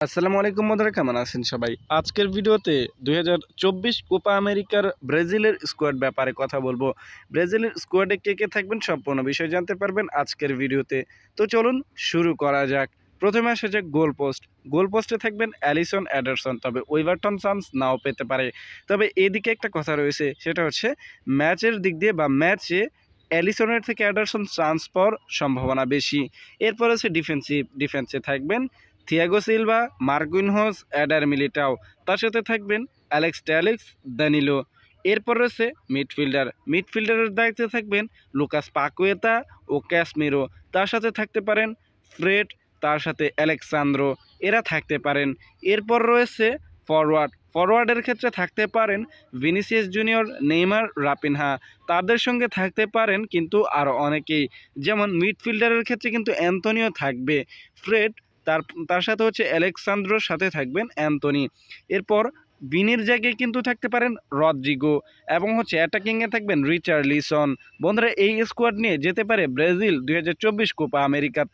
আসসালামু আলাইকুম বন্ধুরা, কেমন আছেন সবাই? আজকের ভিডিওতে 2024 কোপা আমেরিকার ব্রাজিলের স্কোয়াড ব্যাপারে কথা বলবো। ব্রাজিলের স্কোয়াডে কে কে থাকবেন সম্পূর্ণ বিষয় জানতে পারবেন আজকের ভিডিওতে। তো চলুন শুরু করা যাক। প্রথমে আসা যাক গোল পোস্ট। গোল পোস্টে থাকবেন অ্যালিসন, এডারসন, তবে ওয়েভারটন চান্স নাও পেতে পারে। তবে এদিকে একটা কথা রয়েছে, সেটা হচ্ছে ম্যাচের দিক দিয়ে বা ম্যাচে অ্যালিসনের থেকে এডারসন চান্স পাওয়ার সম্ভাবনা বেশি। এরপর আছে ডিফেন্সে থাকবেন Thiago Silva, Marquinhos, Eder Militao, তার সাথে থাকবেন অ্যালেক্স ট্যালেক্স, দানিলো। এরপর রয়েছে মিডফিল্ডারের দায়িত্বে থাকবেন লুকাস পাকুয়েতা ও ক্যাসমিরো, তার সাথে থাকতে পারেন ফ্রেড, তার সাথে অ্যালেক্সান্দ্রো, এরা থাকতে পারেন। এরপর রয়েছে ফরওয়ার্ডের ক্ষেত্রে থাকতে পারেন ভিনিসিয়াস জুনিয়র, নেইমার, রাপিনহা, তাদের সঙ্গে থাকতে পারেন কিন্তু আরও অনেকেই, যেমন মিডফিল্ডারের ক্ষেত্রে কিন্তু অ্যান্তনিও থাকবে, ফ্রেড, তার তার সাথে হচ্ছে অ্যালেক্সান্দ্রোর সাথে থাকবেন অ্যান্তনি। এরপর বিনির জায়গায় কিন্তু থাকতে পারেন রদ্রিগো এবং হচ্ছে অ্যাটাকিংয়ে থাকবেন রিচার্লিসন। বন্ধুরা, এই স্কোয়াড নিয়ে যেতে পারে ব্রাজিল 2024 কোপা আমেরিকাতে।